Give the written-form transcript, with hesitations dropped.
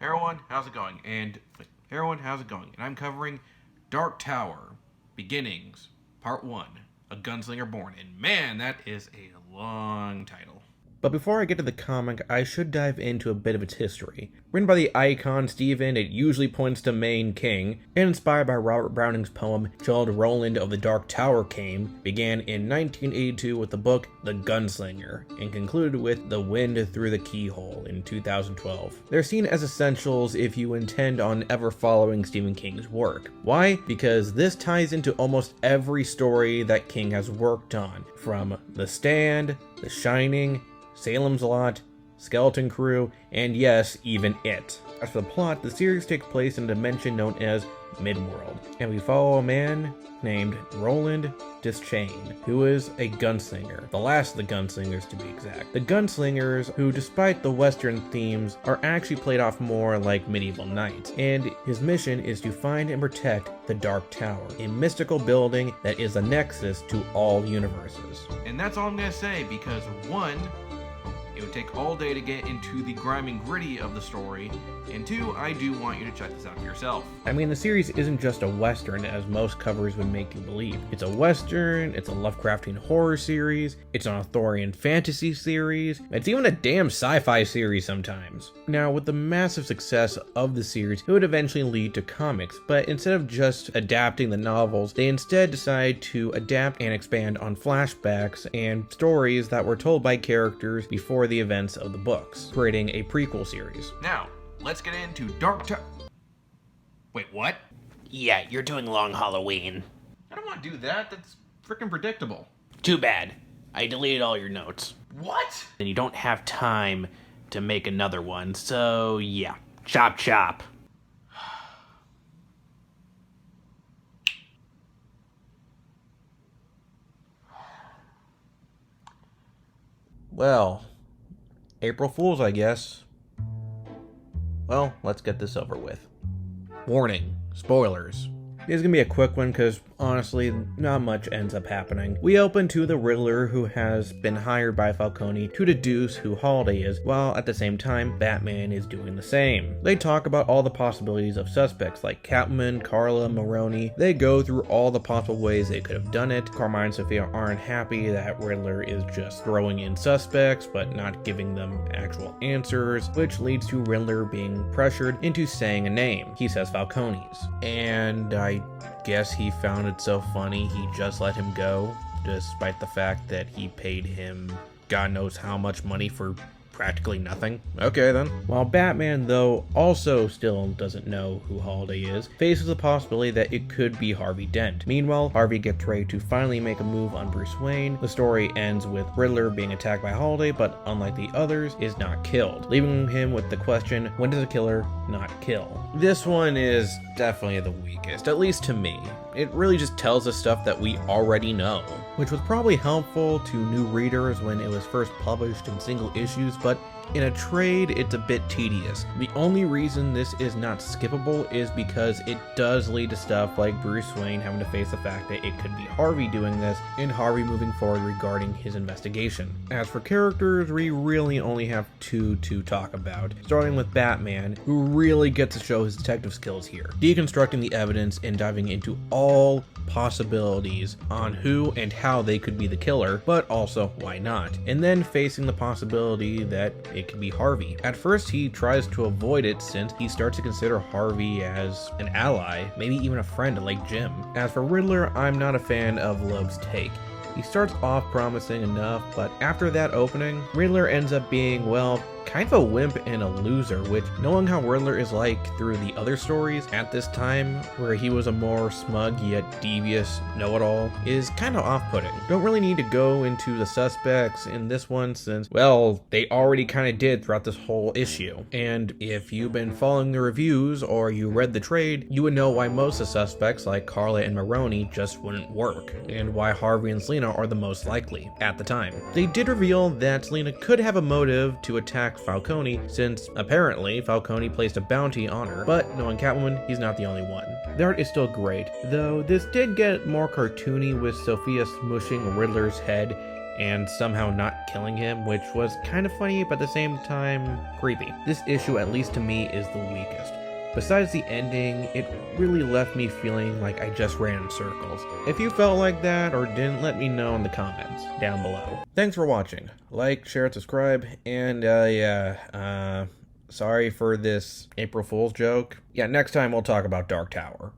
Everyone, how's it going? And I'm covering Dark Tower Beginnings, Part 1, A Gunslinger Born. And man, that is a long title. But before I get to the comic, I should dive into a bit of its history. Written by the icon Stephen, it usually points to Maine King, and inspired by Robert Browning's poem Childe Roland of the Dark Tower Came, began in 1982 with the book The Gunslinger, and concluded with The Wind Through the Keyhole in 2012. They're seen as essentials if you intend on ever following Stephen King's work. Why? Because this ties into almost every story that King has worked on, from The Stand, The Shining, Salem's Lot, Skeleton Crew, and yes, even It. As for the plot, the series takes place in a dimension known as Midworld, and we follow a man named Roland Deschain, who is a gunslinger, the last of the gunslingers to be exact. The gunslingers, who despite the western themes, are actually played off more like medieval knights, and his mission is to find and protect the Dark Tower, a mystical building that is a nexus to all universes. And that's all I'm gonna say, because one, it would take all day to get into the grime and gritty of the story, and two, I do want you to check this out for yourself. I mean, the series isn't just a western as most covers would make you believe. It's a western, it's a Lovecraftian horror series, it's an Arthurian fantasy series, it's even a damn sci-fi series sometimes. Now, with the massive success of the series, it would eventually lead to comics, but instead of just adapting the novels, they instead decided to adapt and expand on flashbacks and stories that were told by characters before the events of the books, creating a prequel series. Now, let's get into Dark Tower. Wait, what? Yeah, you're doing Long Halloween. I don't want to do that. That's freaking predictable. Too bad. I deleted all your notes. What? And you don't have time to make another one, so yeah. Chop chop. Well, April Fools, I guess. Well, let's get this over with. Warning, spoilers. This is gonna be a quick one because honestly, not much ends up happening. We open to the Riddler, who has been hired by Falcone to deduce who Holiday is, while at the same time, Batman is doing the same. They talk about all the possibilities of suspects like Catwoman, Carla, Maroni. They go through all the possible ways they could have done it. Carmine and Sophia aren't happy that Riddler is just throwing in suspects, but not giving them actual answers, which leads to Riddler being pressured into saying a name. He says Falcone's. And I guess he found it so funny he just let him go, despite the fact that he paid him God knows how much money for practically nothing. Okay then. While Batman, though, also still doesn't know who Holiday is, faces the possibility that it could be Harvey Dent. Meanwhile, Harvey gets ready to finally make a move on Bruce Wayne. The story ends with Riddler being attacked by Holiday, but unlike the others, is not killed, leaving him with the question, when does a killer not kill? This one is definitely the weakest, at least to me. It really just tells us stuff that we already know, which was probably helpful to new readers when it was first published in single issues, but in a trade, it's a bit tedious. The only reason this is not skippable is because it does lead to stuff like Bruce Wayne having to face the fact that it could be Harvey doing this, and Harvey moving forward regarding his investigation. As for characters, we really only have two to talk about, starting with Batman, who really gets to show his detective skills here, deconstructing the evidence and diving into all possibilities on who and how they could be the killer, but also why not, and then facing the possibility that it could be Harvey. At first, he tries to avoid it since he starts to consider Harvey as an ally, maybe even a friend like Jim. As for Riddler, I'm not a fan of Loeb's take. He starts off promising enough, but after that opening, Riddler ends up being, well, kind of a wimp and a loser, which, knowing how Riddler is like through the other stories at this time, where he was a more smug yet devious know-it-all, is kind of off-putting. Don't really need to go into the suspects in this one since, well, they already kind of did throughout this whole issue. And if you've been following the reviews or you read the trade, you would know why most of the suspects like Carla and Maroni just wouldn't work, and why Harvey and Selina are the most likely at the time. They did reveal that Selina could have a motive to attack Falcone, since apparently Falcone placed a bounty on her, but knowing Catwoman, he's not the only one. The art is still great, though this did get more cartoony with Sophia smushing Riddler's head and somehow not killing him, which was kind of funny, but at the same time, creepy. This issue, at least to me, is the weakest. Besides the ending, it really left me feeling like I just ran in circles. If you felt like that or didn't, let me know in the comments down below. Thanks for watching. Like, share, and subscribe, and sorry for this April Fool's joke. Yeah, next time we'll talk about Dark Tower.